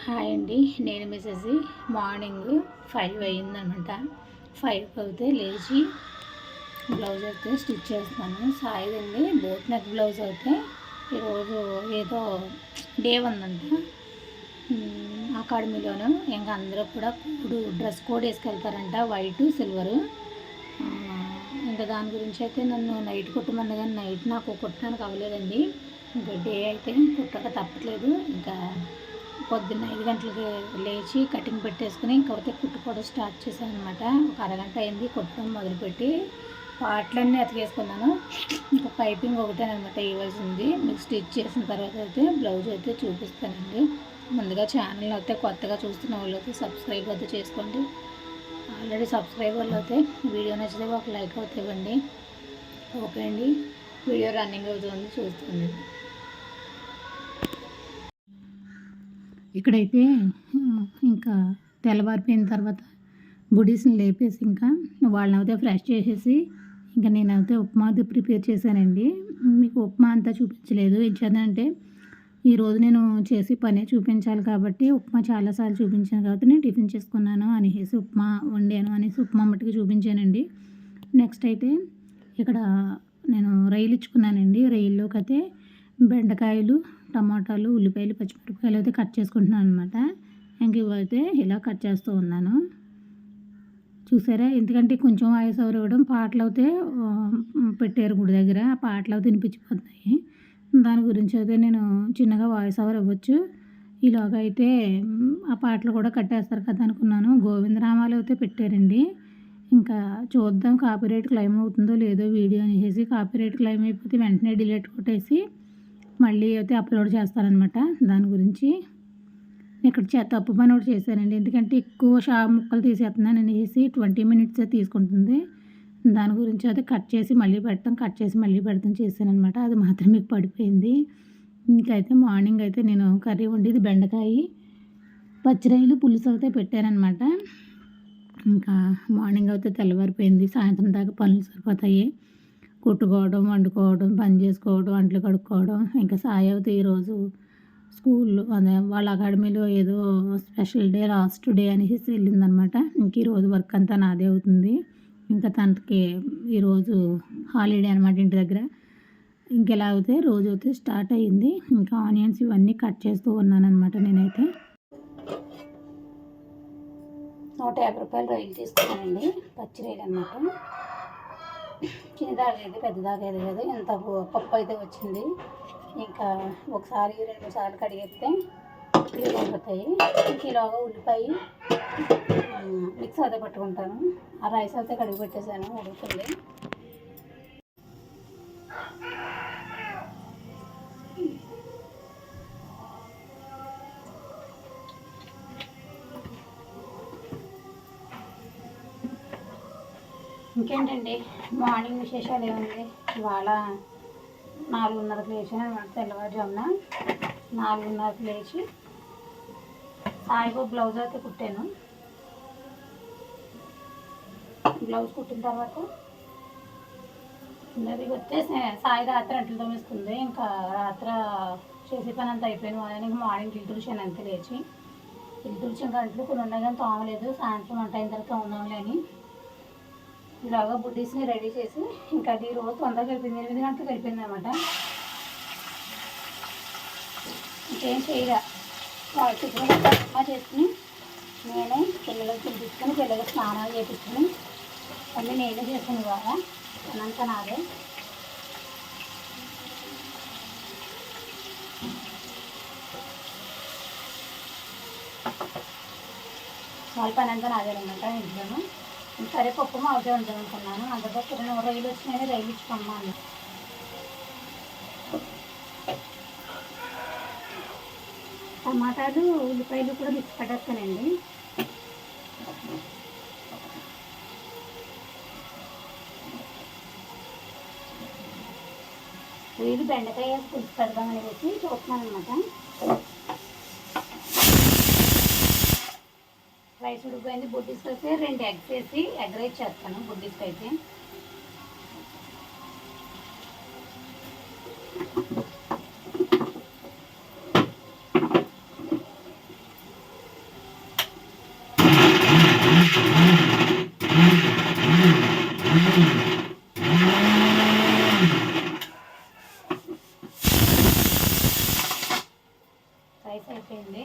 Hi అండి, నేను message morning 5 అయిందనమాట. 5 అయితే లేచి బ్లౌజ్ అయితే స్టిచ్ చేస్తున్నాను. సాయిదండి బోట్ నెక్ బ్లౌజ్ అయితే ఈరోజు ఏదో డే ఉందంట అకాడమీలోను. ఇంకా అందరూ కూడా డ్రెస్ కోడ్ వేసుకెళ్తారంట, వైట్ సిల్వరు. ఇంకా దాని గురించి అయితే నన్ను నైట్ కుట్టమన్నా కానీ నైట్ నాకు కుట్టడానికి అవ్వలేదండి. ఇంకా డే అయితే కుట్టక తప్పట్లేదు. ఇంకా పొద్దున్న 5 గంటలకి లేచి కటింగ్ పెట్టేసుకుని ఇంకైతే కుట్టుకోవడం స్టార్ట్ చేశాను అనమాట. ఒక అరగంట అయింది కుట్టడం మొదలుపెట్టి. పాటలన్నీ అతికేసుకున్నాను. ఇంకా పైపింగ్ ఒకటేనమాట ఇవ్వాల్సింది. మీకు స్టిచ్ చేసిన తర్వాత అయితే బ్లౌజ్ అయితే చూపిస్తానండి. ముందుగా ఛానల్ అయితే కొత్తగా చూస్తున్న వాళ్ళు అయితే సబ్స్క్రైబ్ అయితే చేసుకోండి. ఆల్రెడీ సబ్స్క్రైబర్లు అయితే వీడియో నచ్చితే ఒక లైక్ అయితే ఇవ్వండి. ఓకే అండి, వీడియో రన్నింగ్ అవుతుంది, చూస్తుంది. ఇక్కడైతే ఇంకా తెల్లవారిపోయిన తర్వాత బుడీస్ని లేపేసి ఇంకా వాళ్ళనైతే ఫ్రెష్ చేసేసి ఇంకా నేనైతే ఉప్మా అయితే ప్రిపేర్ చేశానండి. మీకు ఉప్మా అంతా చూపించలేదు. ఏంటంటే ఈరోజు నేను చేసి పనే చూపించాలి కాబట్టి ఉప్మా చాలాసార్లు చూపించాను కాబట్టి నేను టిఫిన్ చేసుకున్నాను అనేసి ఉప్మా వండాను అనేసి ఉప్మా మట్టుకు చూపించానండి. నెక్స్ట్ అయితే ఇక్కడ నేను రైలు ఇచ్చుకున్నానండి. రైల్లోకి అయితే బెండకాయలు, టమాటాలు, ఉల్లిపాయలు, పచ్చిమిరపకాయలు అయితే కట్ చేసుకుంటున్నాను అనమాట. ఇంక ఇవైతే ఇలా కట్ చేస్తూ ఉన్నాను. చూసారా, ఎందుకంటే కొంచెం వాయిస్ ఓవర్ ఇవ్వడం, పాటలు అయితే పెట్టారు గుడి దగ్గర, ఆ పాటలు అయితే వినిపించిపోతున్నాయి. దాని గురించి అయితే నేను చిన్నగా వాయిస్ ఓవర్ ఇవ్వచ్చు. ఇలాగ అయితే ఆ పాటలు కూడా కట్టేస్తారు కదా అనుకున్నాను. గోవిందరామాలు అయితే పెట్టారండి. ఇంకా చూద్దాం కాపీరైట్ క్లెయిమ్ అవుతుందో లేదో వీడియో అనేసి. కాపీరైట్ క్లెయిమ్ అయిపోతే వెంటనే డిలీట్ కొట్టేసి మళ్ళీ అయితే అప్లోడ్ చేస్తానన్నమాట. దాని గురించి ఇక్కడ తప్పు పని ఒకటి చేశానండి. ఎందుకంటే ఎక్కువ ముక్కలు తీసేస్తున్నాను అనేసి 20 మినిట్స్ తీసుకుంటుంది. దాని గురించి అయితే కట్ చేసి మళ్ళీ పెడతాం చేశాను అనమాట. అది మాత్రం మీకు పడిపోయింది. ఇంకైతే మార్నింగ్ అయితే నేను కర్రీ వండేది బెండకాయ, పచ్చిరాయలు, పులుసు అయితే పెట్టానమాట. ఇంకా మార్నింగ్ అయితే తెల్లవారిపోయింది. సాయంత్రం దాకా పనులు సరిపోతాయి. కుట్టుకోవడం, వండుకోవడం, పని చేసుకోవడం, అంట్లు కడుక్కోవడం. ఇంకా సాయి అయితే ఈరోజు స్కూల్లో అదే వాళ్ళ అకాడమీలో ఏదో స్పెషల్ డే, లాస్ట్ డే అనేసి వెళ్ళిందనమాట. ఇంక ఈరోజు వర్క్ అంతా నాదే అవుతుంది. ఇంకా తనకి ఈరోజు హాలిడే అనమాట ఇంటి దగ్గర. ఇంకెలా అయితే రోజు అయితే స్టార్ట్ అయ్యింది. ఇంకా ఆనియన్స్ ఇవన్నీ కట్ చేస్తూ ఉన్నానమాట. నేనైతే 150 రూపాయలు రైలు తీసుకున్నానండి. పచ్చి రైలు అనమాట. చిన్నదాగేది పెద్దదాగేది కదా, ఎంత పప్పు అయితే వచ్చింది. ఇంకా ఒకసారి 2-3 సార్లు కడిగేస్తే క్లీన్ అయిపోతాయి. ఈలోగా ఉల్లిపాయ మిక్స్ అయితే పట్టుకుంటాను. ఆ రైస్ అయితే కడిగి పెట్టేసాను, ఉడుకుతుంది. ఇంకేంటండి మార్నింగ్ విశేషాలు ఏముంది. ఇవాళ 4:30కి లేచాను అనమాట. తెల్లవారుజామున 4:30కి లేచి సాయిబాబు బ్లౌజ్ అయితే కుట్టాను. బ్లౌజ్ కుట్టిన తర్వాత అది వస్తే సాయి రాత్రి అంట్లు తోమేసుకుంది. ఇంకా రాత్రి చేసే పని అంతా అయిపోయింది. మార్నింగ్ ఇల్లు తుడిచాను అంతే. లేచి ఇల్లు తుడిచి ఇంకా అంట్లు కొన్ని ఉన్నాయి కానీ తోమలేదు. సాయంత్రం వంట అయిన తర్వాత తోముదాంలే అని ఇలాగా బుడ్డీస్ని రెడీ చేసి ఇంకా అది రోజు తొందరగా వెళ్ళిపోయింది. 8 గంటలకు వెళ్ళిపోయింది అనమాట. ఇంకేం చేయరా చికెన్ ఉప్మా చేసుకుని నేనే పిల్లలకు తినిపించుకొని పిల్లలకు స్నానాలు చేయించుకుని అన్నీ నేనే చేసాను. ఇవాళ పనంతా నాదే. వాళ్ళ పని అంతా నాదే అనమాట ఇంట్లోనూ. సరే పప్పు మామిడి ఉంటాను అనుకున్నాను. అందుకోసం 2 రైలు వచ్చినాయి, రైలు ఇచ్చుకోమ్మా. టమాటాలు, ఉల్లిపాయలు కూడా మిక్స్ పట్టేస్తానండి. వీళ్ళు బెండకాయ పులుసు పెడదామని వేసి చూస్తున్నాను అనమాట. రైస్ ఉడిపోయింది. బుడ్డీస్కి అయితే 2 ఎగ్స్ వేసి ఎగ్ రైస్ చేస్తాను. బుడ్డీస్కి అయితే రైస్ అయిపోయింది.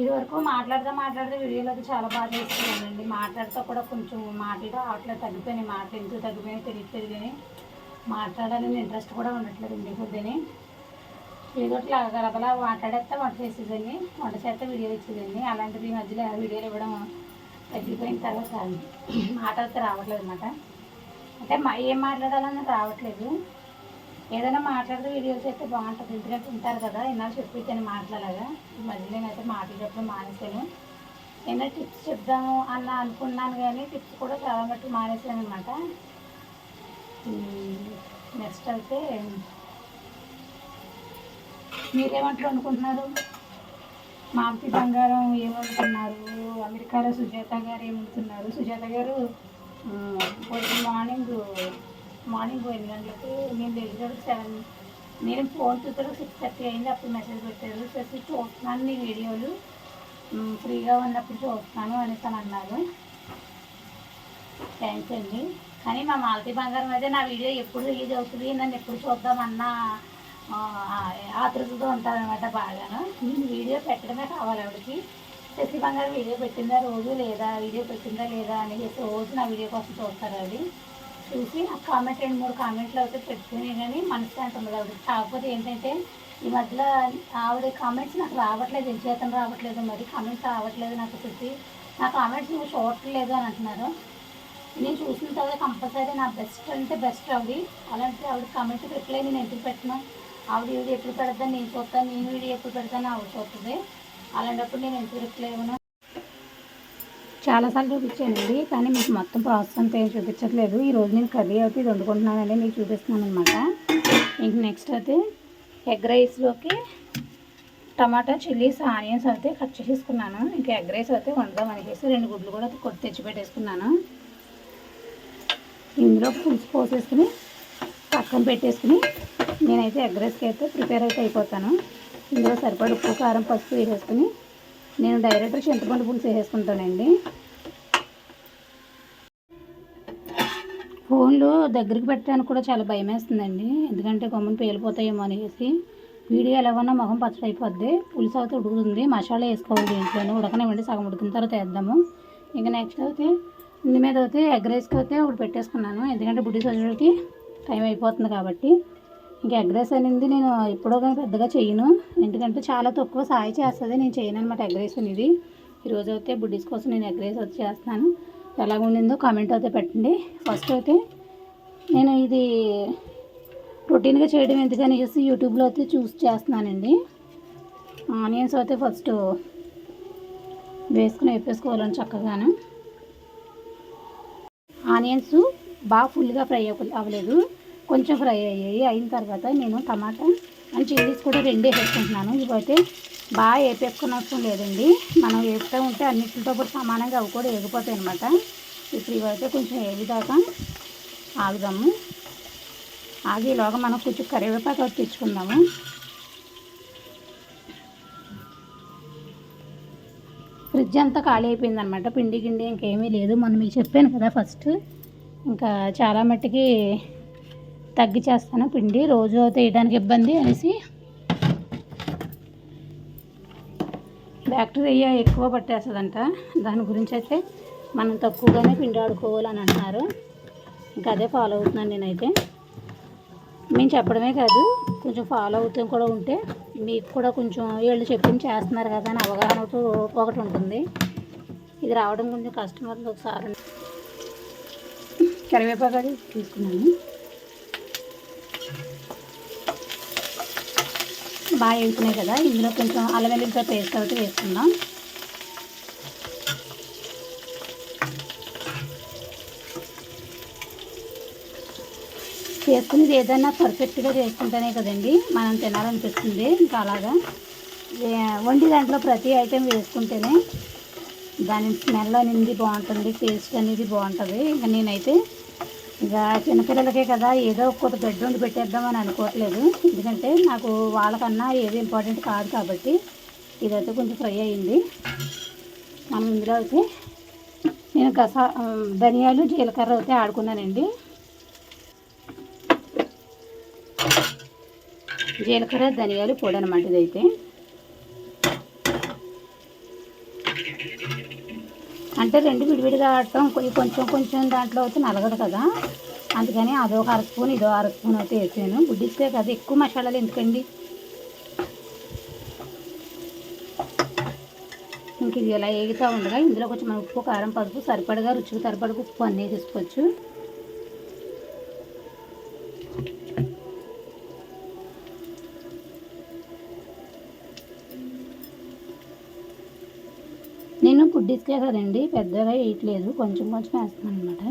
ఇది వరకు మాట్లాడితే వీడియోలోకి చాలా బాగా చేస్తున్నానండి. మాట్లాడుతూ కూడా కొంచెం మాటలు రావట్లేదు, తగ్గిపోయినాయి. మాటలు ఎందుకు తగ్గిపోయినాయి తెలియట్లేదు, కానీ మాట్లాడాలని ఇంట్రెస్ట్ కూడా ఉండట్లేదు ఇంటి కొద్దిని. ఏదో ఇట్లా గలగలా మాట్లాడేస్తే వంట చేసేదాన్ని, వంట చేస్తే వీడియో ఇచ్చేదాన్ని. అలాంటిది ఈ మధ్యలో వీడియోలు ఇవ్వడం తగ్గిపోయిన తర్వాత మాట్లాడితే రావట్లేదు అనమాట. అంటే ఏం మాట్లాడాలని రావట్లేదు. ఏదైనా మాట్లాడితే వీడియోస్ అయితే బాగుంటుంది, ఎందుకంటే ఉంటారు కదా ఎన్నాళ్ళు చెప్పిద్దాన్ని మాట్లాడగా. ఈ మధ్యలో నేనైతే మాటలు చెప్పడం మానేశాను. ఏమైనా టిప్స్ చెప్దాము అనుకున్నాను, కానీ టిప్స్ కూడా చాలా మట్టుకు మానేశాను అనమాట. నెక్స్ట్ అయితే మీరేమంటారు అనుకుంటున్నారు? మాంతి బంగారం ఏమనుకున్నారు? అమెరికాలో సుజాత గారు ఏమనుకున్నారు? సుజాత గారు మార్నింగ్ 8 గంటలకు, నేను వెళ్ళేటప్పుడు 7, నేను ఫోన్ చూసేటప్పుడు 6:30 అయింది. అప్పుడు మెసేజ్ పెట్టారు, చేసి చూస్తున్నాను నీ వీడియోలు, ఫ్రీగా ఉన్నప్పుడు చూస్తున్నాను అనేసి అని అన్నారు. థ్యాంక్స్ అండి. కానీ మా మాలతి బంగారం అయితే నా వీడియో ఎప్పుడు రిలీజ్ అవుతుంది, నన్ను ఎప్పుడు చూద్దామన్నా ఆతృతతో ఉంటారనమాట బాగాను. నేను వీడియో పెట్టడమే కావాలి ఆవిడకి. శశి బంగారం వీడియో పెట్టిందా రోజు లేదా, వీడియో పెట్టిందా లేదా అని చెప్పి రోజు నా వీడియో కోసం చూస్తారు. అది చూసి నాకు కామెంట్ 2-3 కామెంట్లు అయితే పెట్టుకుని, కానీ మనశ్శాంతి ఉండదు ఆవిడకి. కాకపోతే ఏంటంటే ఈ మధ్యలో ఆవిడ కామెంట్స్ నాకు రావట్లేదు, ఎంచేతం రావట్లేదు, మరి కామెంట్స్ రావట్లేదు నాకు. చూసి నా కామెంట్స్ నువ్వు చూడట్లేదు అని అంటున్నారు. నేను చూసిన తర్వాత కంపల్సరీ నా బెస్ట్ అంటే బెస్ట్ ఆవిడ. అలాంటి ఆవిడ కామెంట్ రిప్లై నేను ఎందుకు పెట్టినా, ఆవిడ వీడియో ఎప్పుడు పెడతాను నేను చూస్తాను, నేను వీడియో ఎప్పుడు పెడతాను ఆవిడ చూస్తుంది. అలాంటప్పుడు నేను ఎందుకు రిప్లై ఇవ్వను. చాలాసార్లు చూపించానండి, కానీ మీకు మొత్తం ప్రాసెస్ అంతా ఏం చూపించట్లేదు. ఈరోజు నేను కర్రీ అయితే ఇది వండుకుంటున్నానండి, మీకు చూపిస్తున్నాను అనమాట. ఇంక నెక్స్ట్ అయితే ఎగ్ రైస్లోకి టమాటా, చిల్లీస్, ఆనియన్స్ అయితే కట్ చేసుకున్నాను. ఇంకా ఎగ్ రైస్ అయితే వండుదాం అనేసి 2 గుడ్లు కూడా కొట్టి తెచ్చి పెట్టేసుకున్నాను. ఇందులో పులుసు పోసేసుకుని పక్కన పెట్టేసుకుని నేనైతే ఎగ్ రైస్కి అయితే ప్రిపేర్ అయితే అయిపోతాను. ఇందులో సరిపడి ఉప్పు, కారం, పసుపు వేసేసుకుని నేను డైరెక్ట్ చింతపండు పులుసు వేసేసుకుంటానండి. ఫోన్లు దగ్గరికి పెట్టడానికి కూడా చాలా భయం వేస్తుందండి, ఎందుకంటే గమ్మున పేలిపోతాయేమో అనేసి. వీడియో ఎలాగన్నా మొహం పచ్చడి అయిపోద్ది. పులుసు అయితే ఉడుకుతుంది, మసాలా వేసుకోవాలి దీంట్లోనే, ఉడకనివ్వండి, సగం ఉడికిన తర్వాత వేద్దాము. ఇంకా నెక్స్ట్ అయితే ఇందు మీద అయితే ఎగ్ రైస్కి అయితే ఒకటి పెట్టేసుకున్నాను, ఎందుకంటే బుడ్డి సజుడికి టైం అయిపోతుంది కాబట్టి. ఇంకా ఎగ్ రైస్ అనేది నేను ఎప్పుడో కానీ పెద్దగా చేయను, ఎందుకంటే చాలా తక్కువ సాయి చేస్తుంది, నేను చేయను అనమాట ఎగ్ రైస్ అనేది. ఈరోజు అయితే బుడ్డీస్ కోసం నేను ఎగ్ రైస్ అయితే చేస్తాను. ఎలా ఉండిందో కామెంట్ అయితే పెట్టండి. ఫస్ట్ అయితే నేను ఇది రొటీన్గా చేయడం ఎందుకని చేసి యూట్యూబ్లో అయితే చూసి చేస్తున్నానండి. ఆనియన్స్ అయితే ఫస్ట్ వేసుకుని వేపేసుకోవాలని చక్కగాను. ఆనియన్స్ బాగా ఫుల్గా ఫ్రై అవ్వలేదు, కొంచెం ఫ్రై అయ్యాయి. అయిన తర్వాత నేను టమాటా అండ్ చిల్లీస్ కూడా 2 వేసుకుంటున్నాను. ఇవైతే బాగా వేపేసుకుని అవసరం లేదండి, మనం వేస్తూ ఉంటే అన్నింటితో పాటు సమానంగా అవి కూడా వేగిపోతాయి అనమాట. ఇప్పుడు ఇవైతే కొంచెం వేగిదాకా ఆగుదాము. ఆగేలోగా మనం కొంచెం కరివేపాకు తెచ్చుకుందాము. ఫ్రిడ్జ్ అంతా ఖాళీ అయిపోయిందనమాట, పిండి గిండి ఇంకేమీ లేదు. మొన్న మీకు చెప్పాను కదా ఫస్ట్, ఇంకా చాలా మట్టుకి తగ్గిచేస్తాను పిండి, రోజు తీయడానికి ఇబ్బంది అనేసి. బ్యాక్టీరియా ఎక్కువ పట్టేస్తుందంట, దాని గురించి అయితే మనం తక్కువగానే పిండి ఆడుకోవాలని అంటున్నారు. ఇంకా అదే ఫాలో అవుతున్నాను నేనైతే. మేము చెప్పడమే కాదు, కొంచెం ఫాలో అవుతూ కూడా ఉంటే మీకు కూడా కొంచెం వీళ్ళు చెప్పింది చేస్తున్నారు కదా అని అవగాహనతో ఒకటి ఉంటుంది. ఇది రావడం కొంచెం కస్టమర్లు ఒకసారి. కరివేపాకు అది తీసుకున్నాను, బాగా వేసుకున్నాయి కదా. ఇందులో కొంచెం అల్లం వెల్లుల్లిపాయ పేస్ట్ అయితే వేసుకుందాం. చేసుకునేది ఏదైనా పర్ఫెక్ట్గా చేసుకుంటేనే కదండి మనం తినాలనిపిస్తుంది. ఇంకా అలాగా వండి దాంట్లో ప్రతి ఐటెం వేసుకుంటేనే దాని స్మెల్ అనేది బాగుంటుంది, టేస్ట్ అనేది బాగుంటుంది. ఇంకా నేనైతే ఇక చిన్నపిల్లలకే కదా ఏదో ఒక్కొక్క బెడ్ వండి పెట్టేద్దామని అనుకోవట్లేదు, ఎందుకంటే నాకు వాళ్ళకన్నా ఏది ఇంపార్టెంట్ కాదు కాబట్టి. ఇదైతే కొంచెం ఫ్రై అయ్యింది. మనం ఇందులో అయితే నేను ధనియాలు జీలకర్ర అయితే ఆడుకున్నానండి. జీలకర్ర ధనియాలు పొడి అనమాట ఇదైతే. అంటే రెండు విడివిడిగా ఆడటం కొంచెం కొంచెం దాంట్లో అయితే నలగదు కదా, అందుకని అదొక అర స్పూన్ ఇదో అర స్పూన్ అయితే వేసాను. బుడ్డిస్తే కదా ఎక్కువ మసాలాలు ఎందుకండి. ఇంక ఇది ఇలా ఏగుతూ ఉండగా ఇందులో కొంచెం మన ఉప్పు కారం పసుపు సరిపడగా రుచికి సరిపడగా ఉప్పు అన్నీ తీసుకోవచ్చు. నేను బుడ్డిస్కే కదండి పెద్దగా వేయట్లేదు, కొంచెం కొంచెం వేస్తున్నాను అనమాట.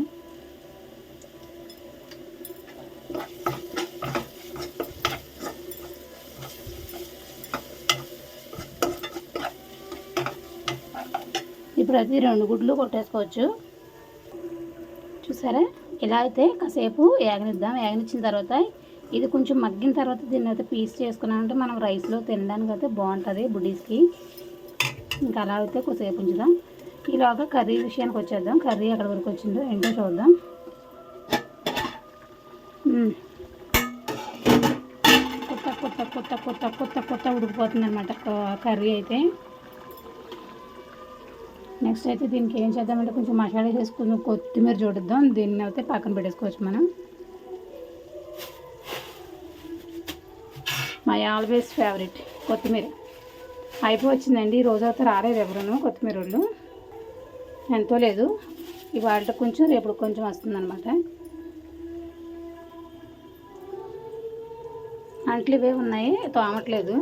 ఇప్పుడు అది 2 గుడ్లు కొట్టేసుకోవచ్చు. చూసారా, ఇలా అయితే కాసేపు వేగనిద్దాం. వేగనిచ్చిన తర్వాత ఇది కొంచెం మగ్గిన తర్వాత దీన్ని అయితే పీస్ చేసుకున్నామంటే మనం రైస్లో తినడానికి అయితే బాగుంటుంది బుడ్డీస్కి. ఇంకా అలా అయితే కొద్దిసేపు ఉంచుదాం. ఈలోగా కర్రీ విషయానికి వచ్చేద్దాం. కర్రీ ఎక్కడ వరకు వచ్చిందో ఏంటో చూద్దాం. కొత్త ఉడికిపోతుంది అనమాట కర్రీ అయితే. నెక్స్ట్ అయితే దీనికి ఏం చేద్దామంటే కొంచెం మసాలా చేసుకుని కొత్తిమీర చూడిద్దాం. దీన్ని అయితే పక్కన పెట్టేసుకోవచ్చు మనం. మై ఆల్వేస్ ఫేవరెట్ కొత్తిమీర అయిపోవచ్చిందండి. ఈ రోజు అయితే రాలేదు ఎవరును కొత్తిమీర వాళ్ళు, ఎంతో లేదు. ఇవాళ కొంచెం రేపు కొంచెం వస్తుందన్నమాట. అంట్లు ఇవే ఉన్నాయి, తోమట్లేదు.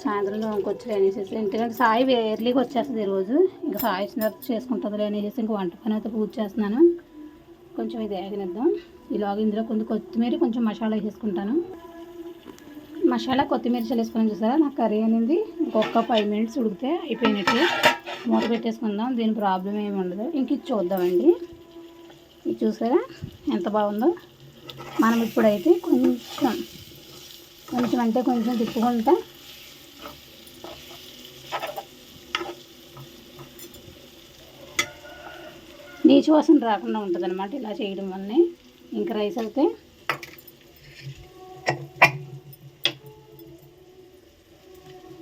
సాయంత్రం తోముకొచ్చి అనేసి ఎందుకంటే సాయి ఎర్లీగా వచ్చేస్తుంది ఈరోజు. ఇంకా సాయి వచ్చిన తర్వాత చేసుకుంటుంది అనేసి ఇంకా వంట పని అయితే పూజ చేస్తున్నాను. కొంచెం ఇది వేగనిద్దాం. ఈలోగా ఇందులో కొంచెం కొత్తిమీర కొంచెం మసాలా వేసుకుంటాను. మసాలా కొత్తిమీర చల్లేసుకొని చూసారా, నాకు కర్రీ అనేది ఇంకొక 5 మినిట్స్ ఉడికితే అయిపోయినట్టు. మూత పెట్టేసుకుందాం, దీని ప్రాబ్లం ఏమి ఉండదు. ఇంక ఇది చూద్దామండి. ఇది చూసారా ఎంత బాగుందో. మనం ఇప్పుడైతే కొంచెం అంటే కొంచెం తిప్పుకుంటా నీచు వాసన రాకుండా ఉంటుంది అనమాట ఇలా చేయడం వల్లనే. ఇంకా రైస్ అయితే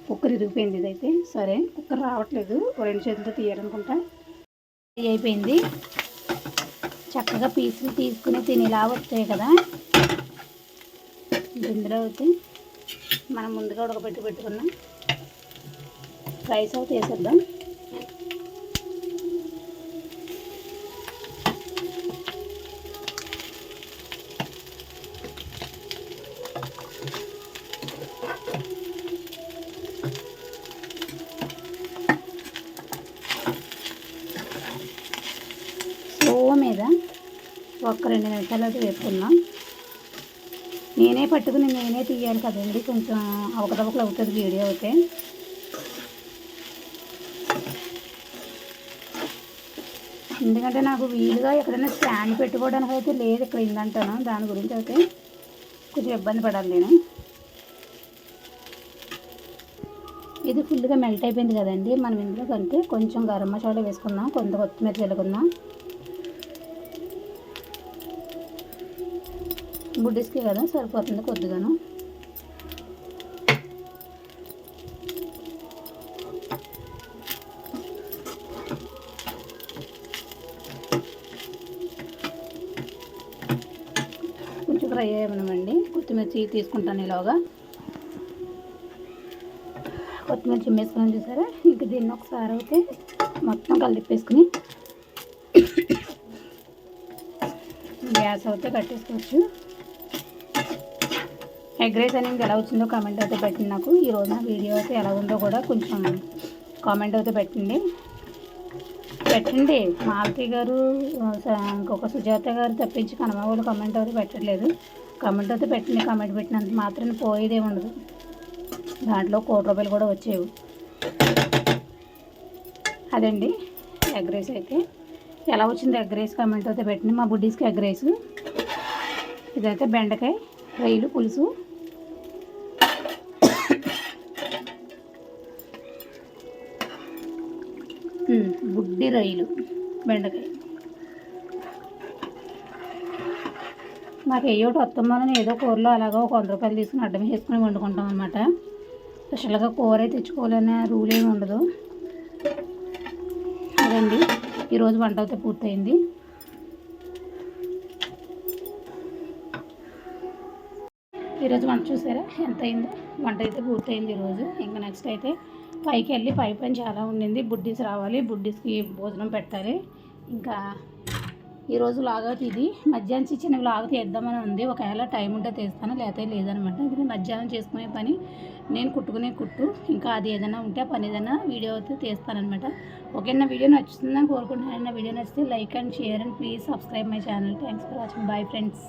కుక్కర్ ఇరిగిపోయింది. ఇదైతే సరే, కుక్కర్ రావట్లేదు, 2 చేతులతో తీయాలనుకుంటా. అయిపోయింది. చక్కగా పీసులు తీసుకుని తినేలా వస్తాయి కదా. ఇందులో అయితే మనం ముందుగా పెట్టుకున్నాం రైస్ అయితే వేసేద్దాం. మీద ఒక 2 నిమిషాలు అయితే వేసుకున్నాం. నేనే పట్టుకుని నేనే తీయాలి కదండి, కొంచెం అవకతవకలు అవుతుంది వీడియో అయితే. ఎందుకంటే నాకు వీలుగా ఎక్కడైనా స్టాండ్ పెట్టుకోవడానికి అయితే లేదు ఇక్కడ ఇందంటాను. దాని గురించి అయితే కొంచెం ఇబ్బంది పడాలి నేను. ఇది ఫుల్గా మెల్ట్ అయిపోయింది కదండి. మనం ఇందులో కంటే కొంచెం గరం మసాలా వేసుకుందాం, కొంత కొత్తిమీర చల్లుకుందాం. బుడ్డిస్కి కదా సరిపోతుంది కొద్దిగాను. కొంచెం ఫ్రై అయ్యమనండి. కొత్తిమీర తీసుకుంటాను ఇలాగా. కొత్తిమీర చిమ్మేసుకుని చూసారా. ఇంక దీన్ని ఒకసారి అయితే మొత్తం కలిపేసుకుని గ్యాస్ అయితే కట్టేసుకోవచ్చు. ఎగ్ రైస్ అనేది ఎలా వచ్చిందో కామెంట్ అయితే పెట్టండి నాకు. ఈరోజు నా వీడియో అయితే ఎలా ఉందో కూడా కొంచెం కామెంట్ అయితే పెట్టండి. మాలతి గారు ఇంకొక సుజాత గారు తప్పించి కనమ వాళ్ళు కామెంట్ అయితే పెట్టట్లేదు. కామెంట్ అయితే పెట్టండి. కామెంట్ పెట్టినంత మాత్రం పోయేదే ఉండదు. దాంట్లో 1 కోటి రూపాయలు కూడా వచ్చేవి. అదండి ఎగ్ రైస్ అయితే ఎలా వచ్చింది ఎగ్ రైస్ కామెంట్ అయితే పెట్టండి. మా బుడ్డీస్కి ఎగ్ రైస్. ఇదైతే బెండకాయ రొయ్యలు పులుసు. బుడ్డి రొయ్యలు బెండకాయ. నాకు ఏయోటి వస్తామని ఏదో కూరలో అలాగా ఒక 100 రూపాయలు తీసుకుని అడ్డం వేసుకుని వండుకుంటాం అనమాట. స్పెషల్గా కూర తెచ్చుకోవాలనే రూల్ ఏమి ఉండదు. అదండి ఈరోజు వంట అయితే పూర్తయింది. ఈరోజు వంట చూసారా ఎంత అయిందో. వంట అయితే పూర్తయింది ఈరోజు. ఇంకా నెక్స్ట్ అయితే పైకి వెళ్ళి పై పని చాలా ఉండింది. బుడ్డీస్ రావాలి, బుడ్డీస్కి భోజనం పెట్టాలి. ఇంకా ఈరోజు లాగౌట్ ఇది. మధ్యాహ్నం చిన్న లాగ తీద్దామని ఉంది. ఒకవేళ టైం ఉంటే తీస్తాను, లేకపోతే లేదనమాట. ఇది మధ్యాహ్నం చేసుకునే పని, నేను కుట్టుకునే కుట్టు. ఇంకా అది ఏదైనా ఉంటే ఆ పని ఏదైనా వీడియో అయితే తీస్తానమాట. ఓకే, నా వీడియో నచ్చుతుందని కోరుకుంటున్నాను. నా వీడియో నచ్చితే like and share and please subscribe my channel. Thanks for watching. Bye friends.